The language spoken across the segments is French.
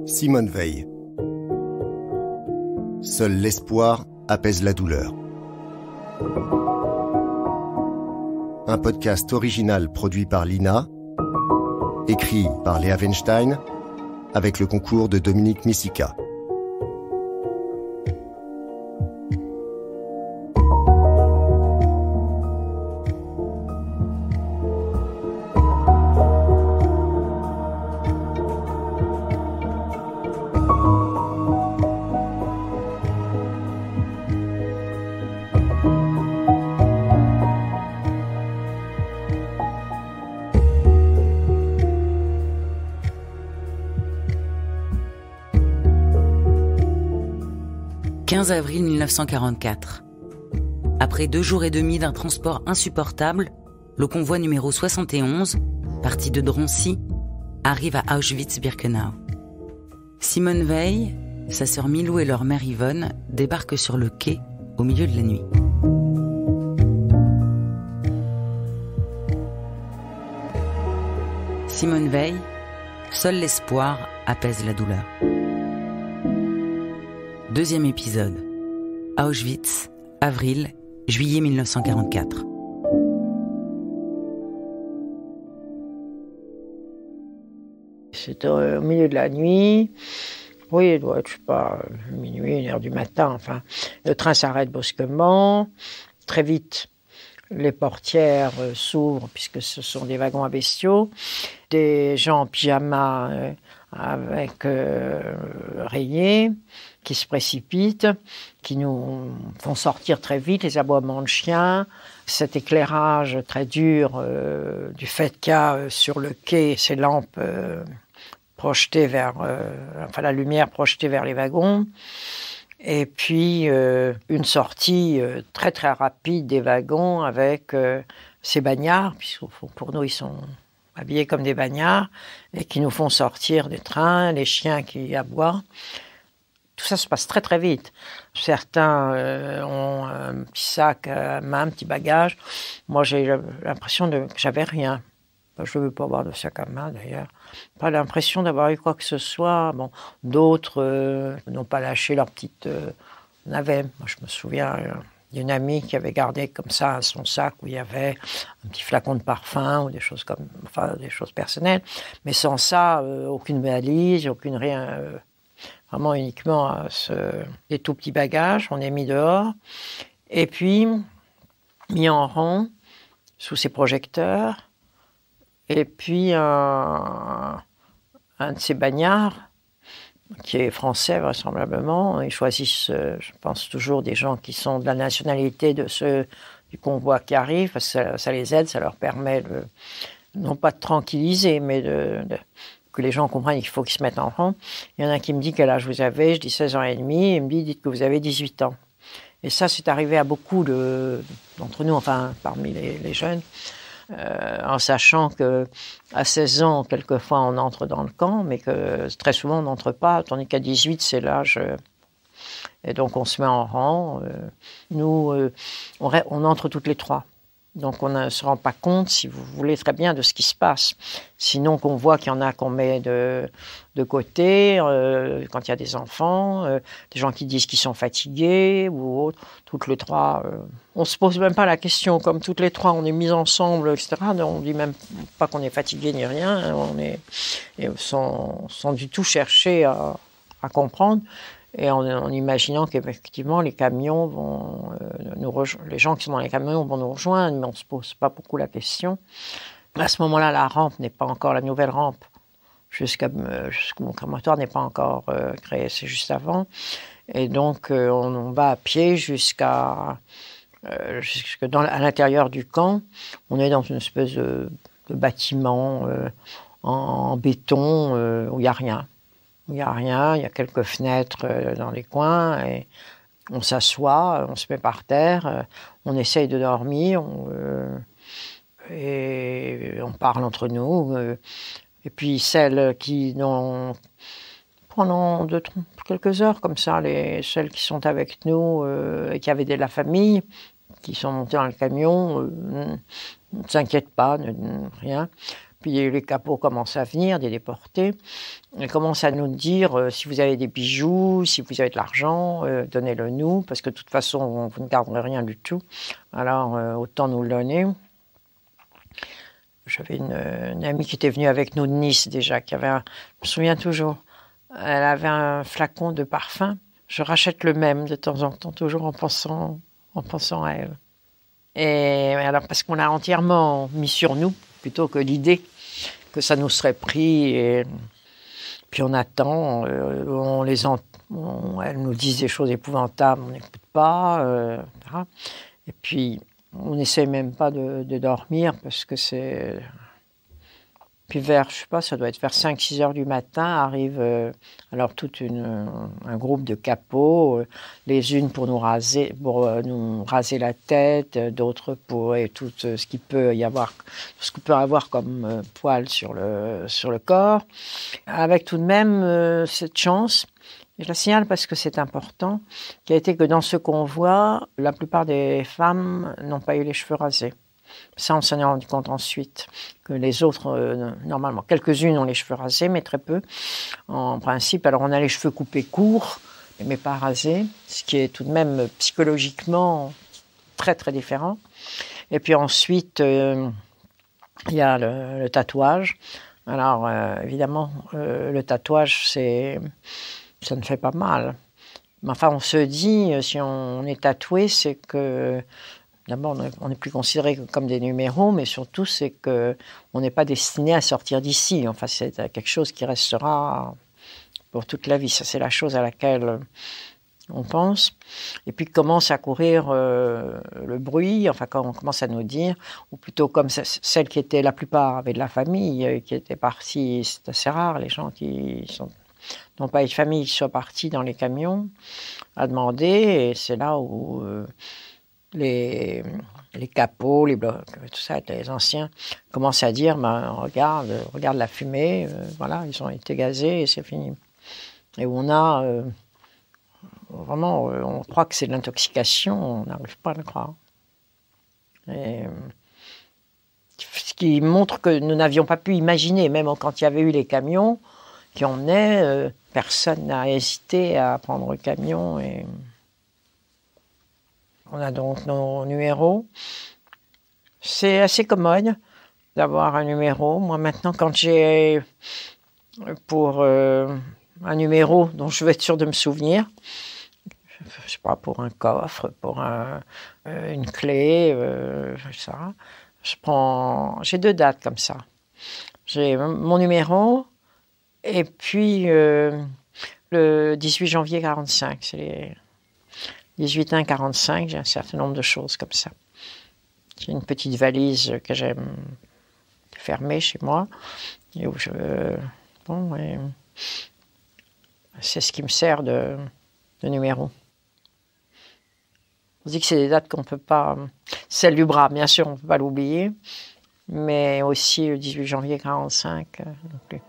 Simone Veil. Seul l'espoir apaise la douleur. Un podcast original produit par l'INA, écrit par Léa Weinstein, avec le concours de Dominique Missika. « 15 avril 1944. Après 2 jours et demi d'un transport insupportable, le convoi numéro 71, parti de Drancy, arrive à Auschwitz-Birkenau. Simone Veil, sa sœur Milou et leur mère Yvonne débarquent sur le quai au milieu de la nuit. Simone Veil, seul l'espoir apaise la douleur. Deuxième épisode. Auschwitz, avril, juillet 1944. C'était au milieu de la nuit. Oui, il doit être, je sais pas, minuit, 1h du matin, enfin. Le train s'arrête brusquement. Très vite, les portières s'ouvrent, puisque ce sont des wagons à bestiaux. Des gens en pyjama avec rayés, qui se précipitent, qui nous font sortir très vite, les aboiements de chiens, cet éclairage très dur du fait qu'il y a sur le quai ces lampes projetées vers, la lumière projetée vers les wagons, et puis une sortie très très rapide des wagons avec ces bagnards, puisque pour nous ils sont habillés comme des bagnards, et qui nous font sortir des trains, les chiens qui aboient. Tout ça se passe très très vite. Certains ont un petit sac à main, un petit bagage. Moi, j'ai l'impression que j'avais rien. Je ne veux pas avoir de sac à main d'ailleurs. Pas l'impression d'avoir eu quoi que ce soit. Bon, d'autres n'ont pas lâché leur petite navette. Moi, je me souviens d'une amie qui avait gardé comme ça son sac où il y avait un petit flacon de parfum ou des choses des choses personnelles. Mais sans ça, aucune valise, aucune rien. Vraiment uniquement des tout petits bagages, on est mis dehors, et puis mis en rang sous ces projecteurs, et puis un de ces bagnards, qui est français vraisemblablement, ils choisissent, je pense toujours, des gens qui sont de la nationalité de ceux du convoi qui arrivent, parce que ça les aide, ça leur permet non pas de tranquilliser, mais que les gens comprennent qu'il faut qu'ils se mettent en rang. Il y en a un qui me dit quel âge vous avez, je dis 16 ans et demi, il me dit dites que vous avez 18 ans. Et ça, c'est arrivé à beaucoup d'entre nous, enfin parmi les jeunes, en sachant qu'à 16 ans, quelquefois on entre dans le camp, mais que très souvent on n'entre pas, tandis qu'à 18, c'est l'âge. Et donc on se met en rang. Nous, on entre toutes les trois. Donc on ne se rend pas compte, si vous voulez, très bien de ce qui se passe. Sinon qu'on voit qu'il y en a qu'on met de côté, quand il y a des enfants, des gens qui disent qu'ils sont fatigués ou autres. Toutes les trois, on ne se pose même pas la question. Comme toutes les trois, on est mis ensemble, etc. On ne dit même pas qu'on est fatigué ni rien. Sans du tout chercher à comprendre. Et en imaginant qu'effectivement, les camions vont les gens qui sont dans les camions vont nous rejoindre, mais on ne se pose pas beaucoup la question. À ce moment-là, la rampe n'est pas encore la nouvelle rampe. Jusqu'au crématoire n'est pas encore créé, c'est juste avant. Et donc, on va à pied à l'intérieur du camp. On est dans une espèce de bâtiment en béton où il n'y a rien. Il n'y a rien, il y a quelques fenêtres dans les coins, et on s'assoit, on se met par terre, on essaye de dormir, et on parle entre nous. Et puis celles qui, pendant quelques heures comme ça, celles qui sont avec nous et qui avaient de la famille, qui sont montées dans le camion, ne s'inquiètent pas, rien. Puis les capots commencent à venir, des déportés. Ils commencent à nous dire si vous avez des bijoux, si vous avez de l'argent, donnez-le nous, parce que de toute façon, vous ne garderez rien du tout. Alors, autant nous le donner. J'avais une amie qui était venue avec nous de Nice déjà, je me souviens toujours, elle avait un flacon de parfum. Je rachète le même de temps en temps, toujours en pensant à elle. Et alors, parce qu'on l'a entièrement mis sur nous, plutôt que l'idée que ça nous serait pris. Et puis on attend, elles nous disent des choses épouvantables, on n'écoute pas, etc. Et puis on n'essaie même pas de dormir parce que c'est... Puis vers, je sais pas, ça doit être vers 5-6 heures du matin, arrive alors un groupe de capots, les unes pour nous raser la tête, d'autres pour tout ce qu'il peut y avoir, ce qu'on peut avoir comme poils sur le corps, avec tout de même cette chance. Je la signale parce que c'est important, qui a été que dans ce convoi, la plupart des femmes n'ont pas eu les cheveux rasés. Ça, on s'en est rendu compte ensuite, que les autres, normalement, quelques-unes ont les cheveux rasés, mais très peu. En principe, alors on a les cheveux coupés courts, mais pas rasés, ce qui est tout de même psychologiquement très, très différent. Et puis ensuite, il y a le tatouage. Alors, évidemment, le tatouage, ça ne fait pas mal. Mais enfin, on se dit, si on est tatoué, c'est que... D'abord, on n'est plus considéré comme des numéros, mais surtout, c'est qu'on n'est pas destiné à sortir d'ici. Enfin, c'est quelque chose qui restera pour toute la vie. Ça, c'est la chose à laquelle on pense. Et puis, commence à courir le bruit, enfin, quand on commence à nous dire, ou plutôt comme celles qui étaient, la plupart avaient de la famille, qui étaient parties, c'est assez rare, les gens qui n'ont pas eu de famille, qui soient partis dans les camions à demander, et c'est là où... Les capots, les blocs, tout ça, les anciens commencent à dire regarde la fumée, voilà, ils ont été gazés et c'est fini. Et où on a vraiment, on croit que c'est de l'intoxication, on n'arrive pas à le croire. Et, ce qui montre que nous n'avions pas pu imaginer, même quand il y avait eu les camions qui emmenaient, personne n'a hésité à prendre le camion et. On a donc nos numéros. C'est assez commode d'avoir un numéro. Moi, maintenant, quand j'ai pour un numéro dont je veux être sûr de me souvenir, je sais pas, pour un coffre, pour une clé, ça, j'ai 2 dates comme ça. J'ai mon numéro et puis le 18 janvier 45, c'est les 18-1-45, j'ai un certain nombre de choses comme ça. J'ai une petite valise que j'aime fermer chez moi, et où c'est ce qui me sert de numéro. On dit que c'est des dates qu'on ne peut pas... Celle du bras, bien sûr, on ne peut pas l'oublier, mais aussi le 18 janvier 45 non plus.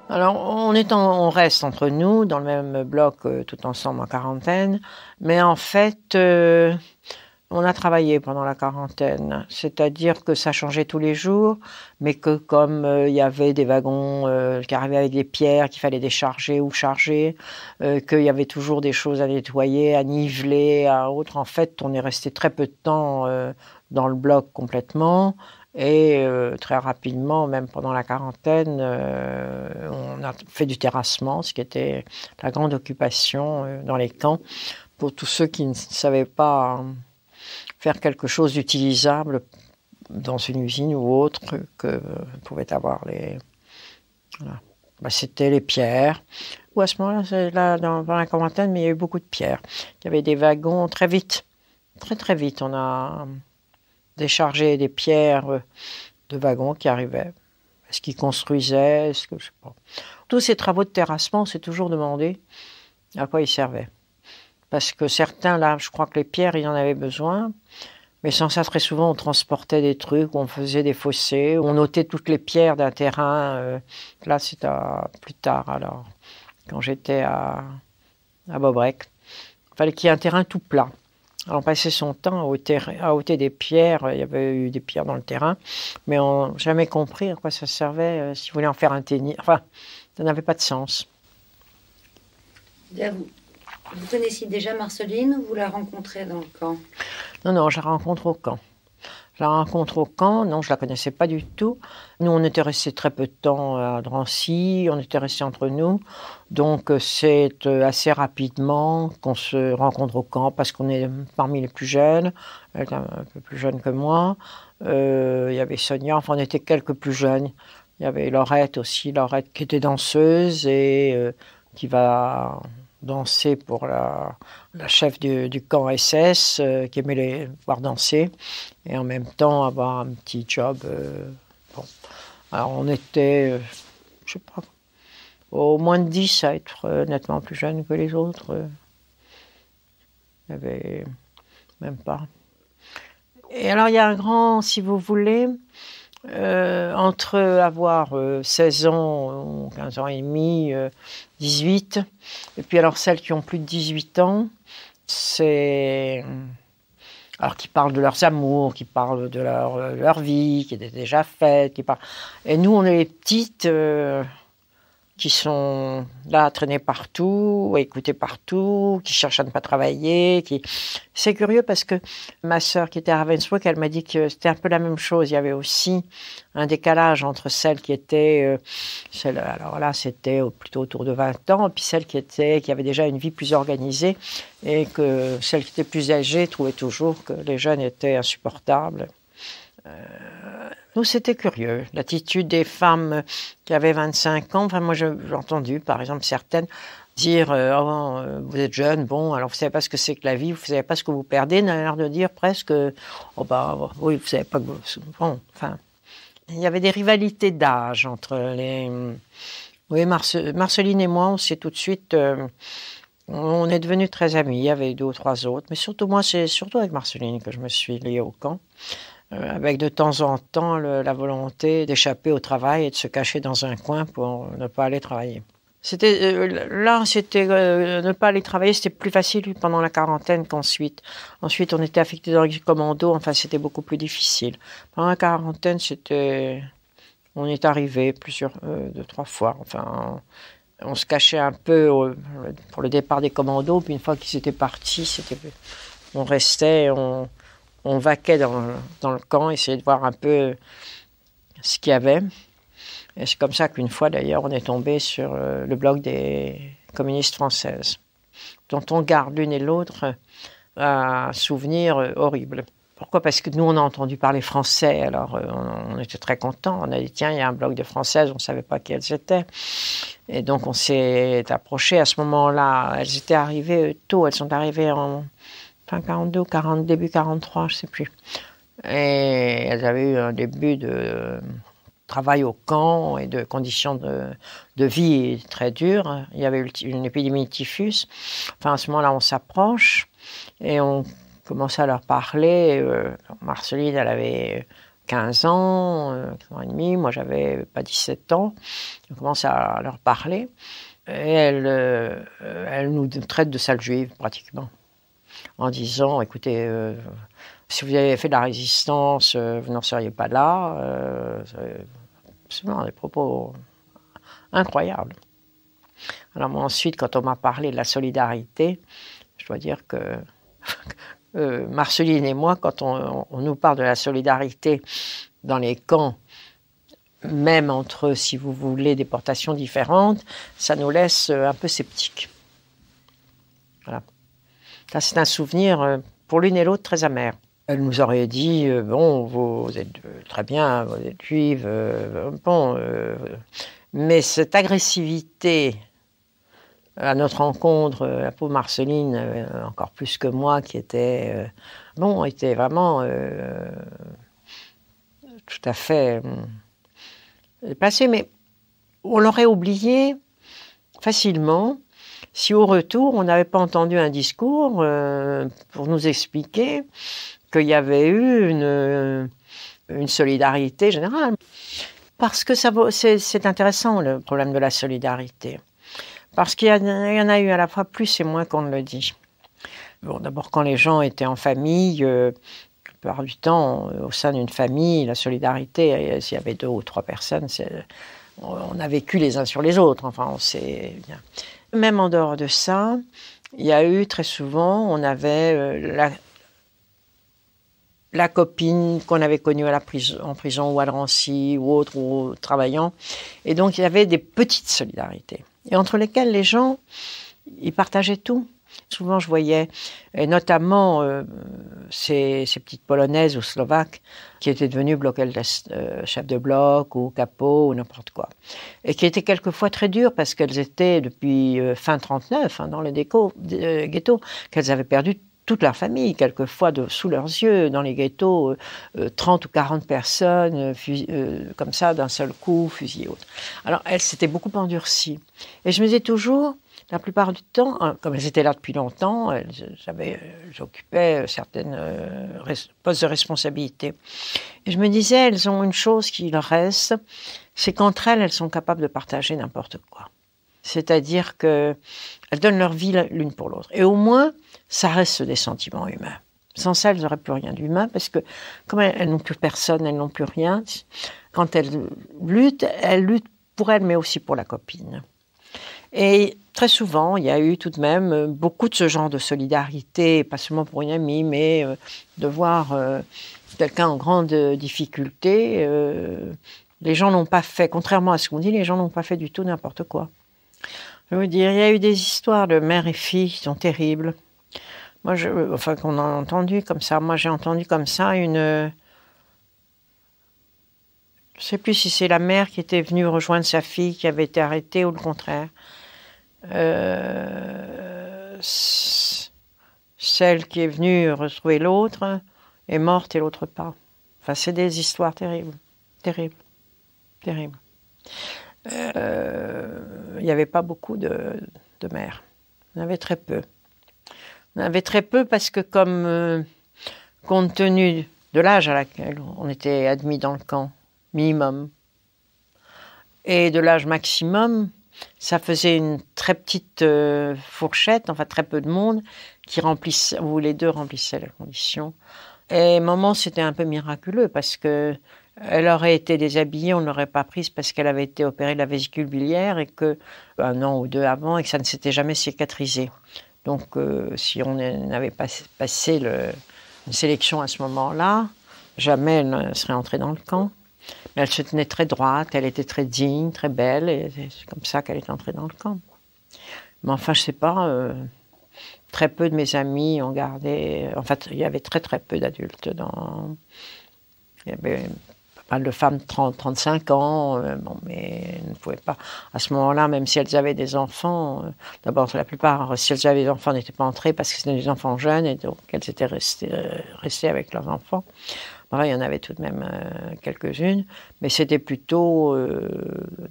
Alors, on reste entre nous, dans le même bloc, tout ensemble en quarantaine, mais en fait, on a travaillé pendant la quarantaine, c'est-à-dire que ça changeait tous les jours, mais que comme il y avait des wagons qui arrivaient avec des pierres qu'il fallait décharger ou charger, qu'il y avait toujours des choses à nettoyer, à niveler, à autre, en fait, on est resté très peu de temps dans le bloc complètement. Et très rapidement, même pendant la quarantaine, on a fait du terrassement, ce qui était la grande occupation dans les camps pour tous ceux qui ne savaient pas faire quelque chose d'utilisable dans une usine ou autre que pouvaient avoir les... Voilà. C'était les pierres. Ou à ce moment-là, là, dans la quarantaine, mais il y a eu beaucoup de pierres. Il y avait des wagons très vite, très vite. On a... décharger des pierres de wagons qui arrivaient. Est-ce qu'ils construisaient, je sais pas. Tous ces travaux de terrassement, on s'est toujours demandé à quoi ils servaient. Parce que certains, là, je crois que les pierres, ils en avaient besoin. Mais sans ça, très souvent, on transportait des trucs, on faisait des fossés, on notait toutes les pierres d'un terrain. Là, c'était plus tard, alors, quand j'étais à Bobrec. Il fallait qu'il y ait un terrain tout plat. Alors, on passait son temps à ôter des pierres. Il y avait eu des pierres dans le terrain, mais on n'a jamais compris à quoi ça servait. Si vous voulez en faire un tennis, enfin, ça n'avait pas de sens. Vous connaissiez déjà Marceline ou vous la rencontrez dans le camp? Non, je la rencontre au camp. Non, je la connaissais pas du tout. Nous, on était restés très peu de temps à Drancy, on était restés entre nous. Donc, c'est assez rapidement qu'on se rencontre au camp parce qu'on est parmi les plus jeunes. Elle est un peu plus jeune que moi. Il y avait Sonia, enfin, on était quelques plus jeunes. Il y avait Laurette aussi, Laurette qui était danseuse et qui va danser pour la chef du camp SS, qui aimait les voir danser, et en même temps avoir un petit job. Bon. Alors on était, je sais pas, au moins de 10 à être nettement plus jeunes que les autres. Il n'y avait même pas. Et alors il y a un grand, si vous voulez, entre avoir 16 ans, 15 ans et demi, 18, et puis alors celles qui ont plus de 18 ans, c'est... Alors qui parlent de leurs amours, qui parlent de leur vie, qui étaient déjà faites, qui parlent... Et nous, on est les petites qui sont là à traîner partout, à écouter partout, qui cherchent à ne pas travailler. C'est curieux parce que ma sœur qui était à Ravensbrück, elle m'a dit que c'était un peu la même chose. Il y avait aussi un décalage entre celles qui étaient... alors là, c'était plutôt autour de 20 ans, et puis celles qui avaient déjà une vie plus organisée, et que celles qui étaient plus âgées trouvaient toujours que les jeunes étaient insupportables. Nous, c'était curieux. L'attitude des femmes qui avaient 25 ans, enfin, moi, j'ai entendu, par exemple, certaines dire vous êtes jeune, bon, alors vous savez pas ce que c'est que la vie, vous savez pas ce que vous perdez, on a l'air de dire presque oui, vous savez pas que bon, enfin, il y avait des rivalités d'âge entre les... Oui, Marceline et moi, on s'est tout de suite... on est devenus très amis. Il y avait 2 ou 3 autres, mais surtout moi, c'est surtout avec Marceline que je me suis liée au camp. Avec de temps en temps la volonté d'échapper au travail et de se cacher dans un coin pour ne pas aller travailler. Ne pas aller travailler, c'était plus facile pendant la quarantaine qu'ensuite. Ensuite, on était affectés dans les commandos, enfin, c'était beaucoup plus difficile. Pendant la quarantaine, on est arrivé 2-3 fois, enfin... On se cachait un peu pour le départ des commandos, puis une fois qu'ils étaient partis, on restait, on vaquait dans le camp, essayait de voir un peu ce qu'il y avait. Et c'est comme ça qu'une fois, d'ailleurs, on est tombé sur le blog des communistes françaises, dont on garde l'une et l'autre un souvenir horrible. Pourquoi ? Parce que nous, on a entendu parler français, alors on était très contents. On a dit, tiens, il y a un blog de françaises, on ne savait pas qui elles étaient. Et donc, on s'est approchés à ce moment-là. Elles étaient arrivées tôt, elles sont arrivées en fin 42, début 43, je ne sais plus. Et elles avaient eu un début de travail au camp et de conditions de vie très dures. Il y avait eu une épidémie de typhus. Enfin, à ce moment-là, on s'approche et on commençait à leur parler. Marceline, elle avait 15 ans, 15 ans et demi. Moi, j'avais pas 17 ans. On commence à leur parler. Et elle nous traite de sales juives, pratiquement. En disant, écoutez, si vous avez fait de la résistance, vous n'en seriez pas là. C'est des propos incroyables. Alors moi, ensuite, quand on m'a parlé de la solidarité, je dois dire que Marceline et moi, quand on nous parle de la solidarité dans les camps, même entre, si vous voulez, des portations différentes, ça nous laisse un peu sceptiques. Voilà. Ça, c'est un souvenir, pour l'une et l'autre, très amer. Elle nous aurait dit, bon, vous êtes très bien, vous êtes juive, mais cette agressivité à notre rencontre, la pauvre Marceline, encore plus que moi, qui était, était vraiment tout à fait passée, mais on l'aurait oublié facilement si au retour, on n'avait pas entendu un discours pour nous expliquer qu'il y avait eu une solidarité générale. Parce que c'est intéressant, le problème de la solidarité. Parce qu'il y en a eu à la fois plus et moins qu'on ne le dit. Bon, d'abord, quand les gens étaient en famille, la plupart du temps, au sein d'une famille, la solidarité, s'il y avait 2 ou 3 personnes, on a vécu les uns sur les autres. Enfin, on sait bien. Même en dehors de ça, il y a eu très souvent, on avait la copine qu'on avait connue en prison ou à Drancy ou autre, ou travaillant. Et donc, il y avait des petites solidarités. Et entre lesquelles les gens, ils partageaient tout. Souvent, je voyais, et notamment ces petites Polonaises ou Slovaques qui étaient devenues chefs de bloc ou capots ou n'importe quoi. Et qui étaient quelquefois très dures parce qu'elles étaient depuis fin 1939 dans le ghetto, qu'elles avaient perdu toute leur famille, quelquefois sous leurs yeux, dans les ghettos, 30 ou 40 personnes, comme ça, d'un seul coup, fusillées. Alors, elles s'étaient beaucoup endurcies. Et je me disais toujours, la plupart du temps, comme elles étaient là depuis longtemps, j'occupais certaines postes de responsabilité. Et je me disais, elles ont une chose qui leur reste, c'est qu'entre elles sont capables de partager n'importe quoi. C'est-à-dire qu'elles donnent leur vie l'une pour l'autre. Et au moins, ça reste des sentiments humains. Sans ça, elles n'auraient plus rien d'humain, parce que comme elles n'ont plus personne, elles n'ont plus rien. Quand elles luttent pour elles, mais aussi pour la copine. Et très souvent, il y a eu tout de même beaucoup de ce genre de solidarité, pas seulement pour une amie, mais de voir quelqu'un en grande difficulté. Les gens n'ont pas fait, contrairement à ce qu'on dit, les gens n'ont pas fait du tout n'importe quoi. Je veux dire, il y a eu des histoires de mère et fille qui sont terribles. Moi, qu'on a entendu comme ça. Moi, j'ai entendu comme ça je ne sais plus si c'est la mère qui était venue rejoindre sa fille qui avait été arrêtée ou le contraire. Celle qui est venue retrouver l'autre est morte et l'autre pas. Enfin, c'est des histoires terribles. Terribles. Terribles. Il n'y avait pas beaucoup de mères. Il y en avait très peu. Il y en avait très peu parce que compte tenu de l'âge à laquelle on était admis dans le camp, minimum, et de l'âge maximum, ça faisait une très petite fourchette, enfin très peu de monde, où les deux remplissaient les conditions. Et maman, c'était un peu miraculeux parce que elle aurait été déshabillée, on ne l'aurait pas prise parce qu'elle avait été opérée de la vésicule biliaire et que 1 an ou 2 avant et que ça ne s'était jamais cicatrisé. Donc, si on n'avait pas passé une sélection à ce moment-là, jamais elle ne serait entrée dans le camp. Mais elle se tenait très droite, elle était très digne, très belle, et c'est comme ça qu'elle est entrée dans le camp. Mais enfin, je ne sais pas, très peu de mes amis ont gardé... En fait, il y avait très très peu d'adultes Il y avait pas mal de femmes de 30-35 ans, mais elles ne pouvaient pas... À ce moment-là, même si elles avaient des enfants, d'abord, la plupart, si elles avaient des enfants, n'étaient pas entrées parce que c'était des enfants jeunes, et donc elles étaient restées avec leurs enfants. Enfin, il y en avait tout de même quelques-unes, mais c'était plutôt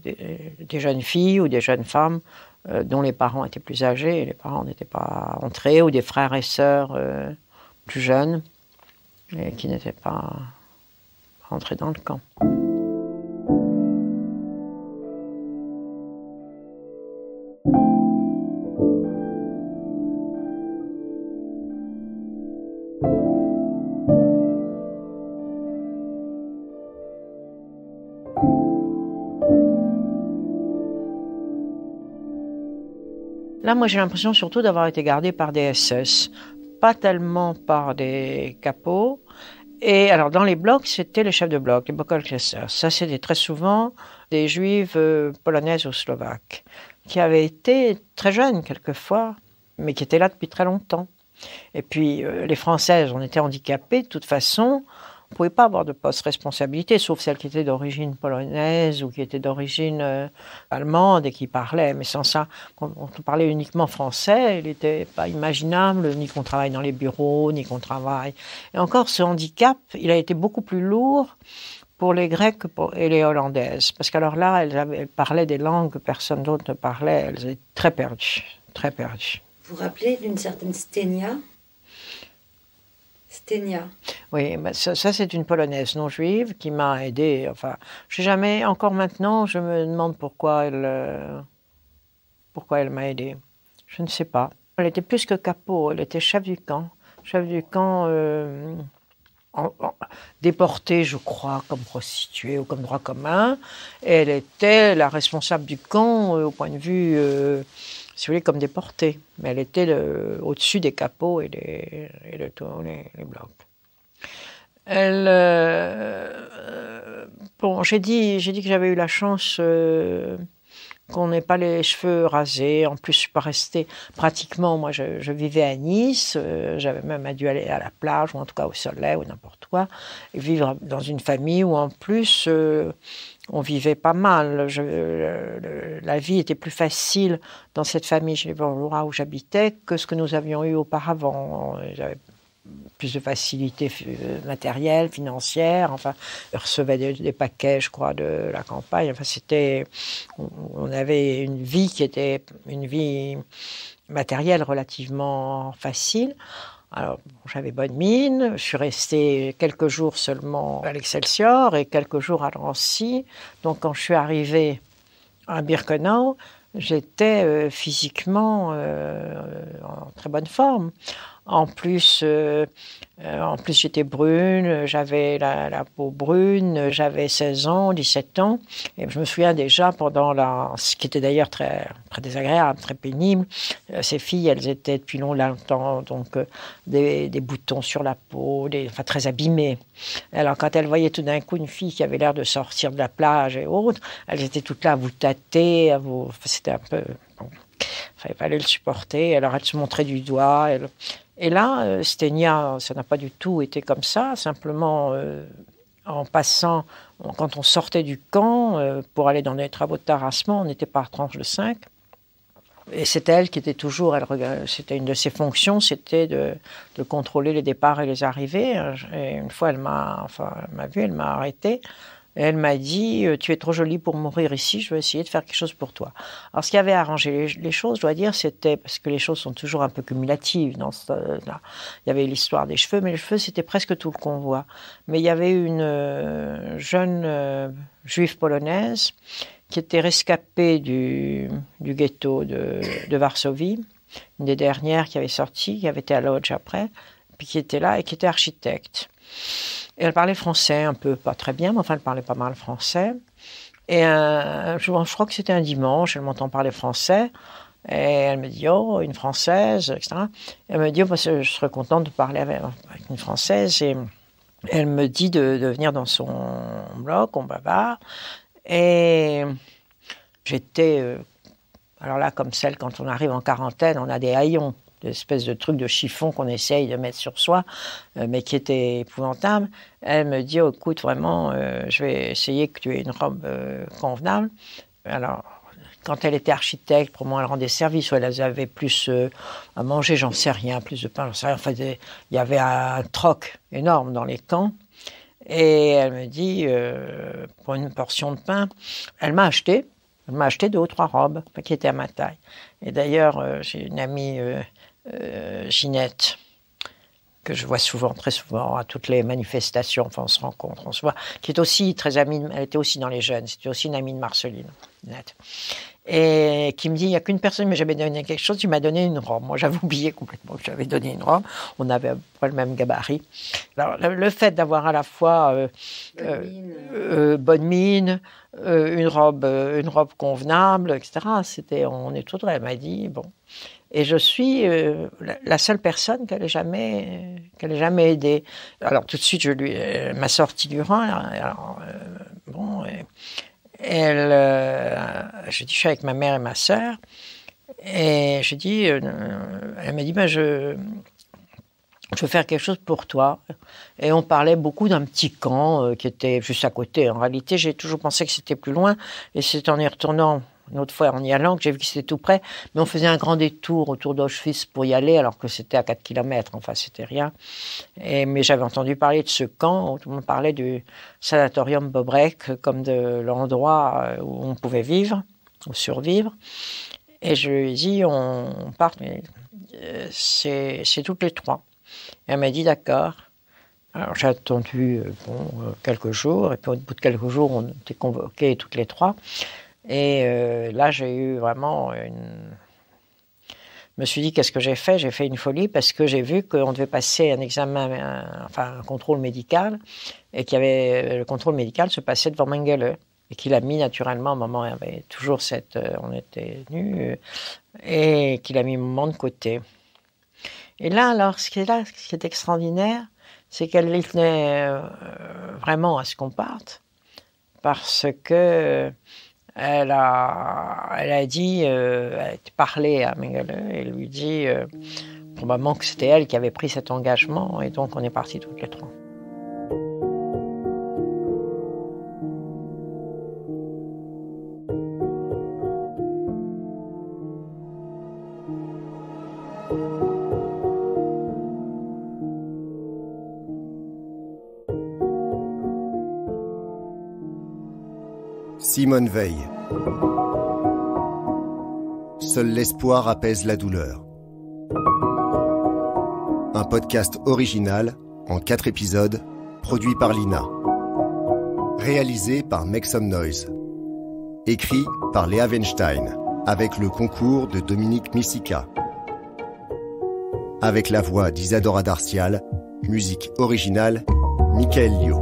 des jeunes filles ou des jeunes femmes dont les parents étaient plus âgés et les parents n'étaient pas entrés, ou des frères et sœurs plus jeunes et qui n'étaient pas rentrés dans le camp. Là, moi, j'ai l'impression surtout d'avoir été gardée par des SS, pas tellement par des capots. Et alors, dans les blocs, c'était les chefs de bloc, les Bokolklessers. Ça, c'était très souvent des juives polonaises ou slovaques, qui avaient été très jeunes quelquefois, mais qui étaient là depuis très longtemps. Et puis, les Françaises, on était handicapées de toute façon. On ne pouvait pas avoir de post-responsabilité, sauf celles qui étaient d'origine polonaise ou qui étaient d'origine allemande et qui parlaient. Mais sans ça, quand on parlait uniquement français, il n'était pas imaginable ni qu'on travaille dans les bureaux, ni qu'on travaille. Et encore, ce handicap, il a été beaucoup plus lourd pour les Grecs et les Hollandaises. Parce qu'alors là, elles parlaient des langues que personne d'autre ne parlait. Elles étaient très perdues, très perdues. Vous vous rappelez d'une certaine Stenia ? Stenia. Oui, ça c'est une Polonaise non juive qui m'a aidée. Enfin, je sais jamais, encore maintenant, je me demande pourquoi elle m'a aidée. Je ne sais pas. Elle était plus que capot, elle était chef du camp. Chef du camp déportée, je crois, comme prostituée ou comme droit commun. Et elle était la responsable du camp au point de vue, si vous voulez, comme déportée. Mais elle était au-dessus des capots et de tous les blocs. Bon, j'ai dit que j'avais eu la chance qu'on n'ait pas les cheveux rasés. En plus, je ne suis pas restée pratiquement. Moi, je vivais à Nice. J'avais même dû aller à la plage, ou en tout cas au soleil, ou n'importe quoi. Et vivre dans une famille où, en plus, on vivait pas mal. La vie était plus facile dans cette famille chez les bourgeois où j'habitais que ce que nous avions eu auparavant. J'avais plus de facilité matérielle, financière. Enfin, on recevait des paquets, je crois, de la campagne. Enfin, on avait une vie qui était une vie matérielle relativement facile. Alors, j'avais bonne mine. Je suis restée quelques jours seulement à l'Excelsior et quelques jours à Drancy. Donc, quand je suis arrivée à Birkenau, j'étais physiquement en très bonne forme. En plus, j'étais brune, j'avais la peau brune, j'avais 16 ans, 17 ans. Et je me souviens déjà ce qui était d'ailleurs très, très désagréable, très pénible, ces filles, elles étaient depuis longtemps, donc des boutons sur la peau, enfin très abîmées. Alors quand elles voyaient tout d'un coup une fille qui avait l'air de sortir de la plage et autres, elles étaient toutes là à vous tâter, c'était un peu... Bon, il fallait le supporter. Alors elles se montraient du doigt. Et là, Stenia, ça n'a pas du tout été comme ça. Simplement, en passant, quand on sortait du camp pour aller dans les travaux de terrassement, on n'était pas à tranche de 5. Et c'était elle qui était toujours, c'était une de ses fonctions, c'était de contrôler les départs et les arrivées. Et une fois, elle m'a vue, elle m'a arrêtée. Et elle m'a dit « Tu es trop jolie pour mourir ici, je vais essayer de faire quelque chose pour toi. » Alors, ce qui avait arrangé les choses, je dois dire, c'était, parce que les choses sont toujours un peu cumulatives dans là. Il y avait l'histoire des cheveux, mais les cheveux, c'était presque tout le convoi. Mais il y avait une jeune juive polonaise qui était rescapée du ghetto de Varsovie, une des dernières qui avait sorti, qui avait été à Lodz après, puis qui était là et qui était architecte. Et elle parlait français un peu, pas très bien, mais enfin elle parlait pas mal français. Et je crois que c'était un dimanche, elle m'entend parler français. Et elle me dit « Oh, une Française », etc. Et elle me dit « Oh, je serais contente de parler avec une Française ». Et elle me dit de venir dans son bloc, on bavard. Et j'étais... alors là, comme celle, quand on arrive en quarantaine, on a des haillons, des espèces de trucs de chiffon qu'on essaye de mettre sur soi, mais qui étaient épouvantables. Elle me dit, oh, écoute, vraiment, je vais essayer que tu aies une robe convenable. Alors, quand elle était architecte, pour moi, elle rendait service, ou elle avait plus à manger, j'en sais rien, plus de pain, j'en sais rien. Enfin, il y avait un troc énorme dans les camps. Et elle me dit, pour une portion de pain, elle m'a acheté 2 ou 3 robes qui étaient à ma taille. Et d'ailleurs, j'ai une amie, Ginette, que je vois souvent, très souvent, à toutes les manifestations, enfin on se rencontre, on se voit, qui est aussi très amie, elle était aussi dans les jeunes, c'était aussi une amie de Marceline, Ginette. Et qui me dit, il n'y a qu'une personne qui m'a jamais donné quelque chose, tu m'as donné une robe. Moi, j'avais oublié complètement que j'avais donné une robe. On avait à peu près le même gabarit. Alors, le fait d'avoir à la fois bonne mine, une robe convenable, etc., on est tout droit. Elle m'a dit, bon. Et je suis la seule personne qu'elle ait jamais aidée. Alors, tout de suite, elle m'a sorti du rang. Alors, bon... je dis, je suis avec ma mère et ma sœur, et je dis, elle m'a dit, ben je veux faire quelque chose pour toi. Et on parlait beaucoup d'un petit camp qui était juste à côté. En réalité, j'ai toujours pensé que c'était plus loin, et c'est en y retournant une autre fois en y allant que j'ai vu que c'était tout près, mais on faisait un grand détour autour d'Auschwitz pour y aller, alors que c'était à 4 km, enfin c'était rien. Mais j'avais entendu parler de ce camp, où on parlait du sanatorium Bobrek comme de l'endroit où on pouvait vivre, ou survivre. Et je lui ai dit, on part, mais c'est toutes les 3. Et elle m'a dit, d'accord. Alors j'ai attendu quelques jours, et puis au bout de quelques jours, on était convoqués toutes les trois. Et là, j'ai eu vraiment Je me suis dit, qu'est-ce que j'ai fait ? J'ai fait une folie parce que j'ai vu qu'on devait passer un examen, un contrôle médical, et le contrôle médical se passait devant Mengele. Et qu'il a mis naturellement, maman avait toujours on était nus, et qu'il a mis maman de côté. Et là, alors, ce qui est extraordinaire, c'est qu'elle tenait vraiment à ce qu'on parte, parce que elle a dit, elle a parlé à Mengele et lui dit probablement que c'était elle qui avait pris cet engagement, et donc on est partis toutes les trois. Simone Veil. Seul l'espoir apaise la douleur. Un podcast original en 4 épisodes, produit par l'INA. Réalisé par Make Some Noise. Écrit par Léa Weinstein, avec le concours de Dominique Misica. Avec la voix d'Isadora Darcial, musique originale, Michael Lio.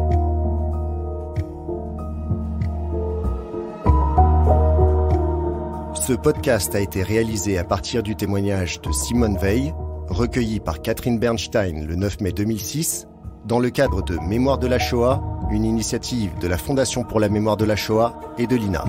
Ce podcast a été réalisé à partir du témoignage de Simone Veil, recueilli par Catherine Bernstein le 9 mai 2006, dans le cadre de Mémoire de la Shoah, une initiative de la Fondation pour la mémoire de la Shoah et de l'INA.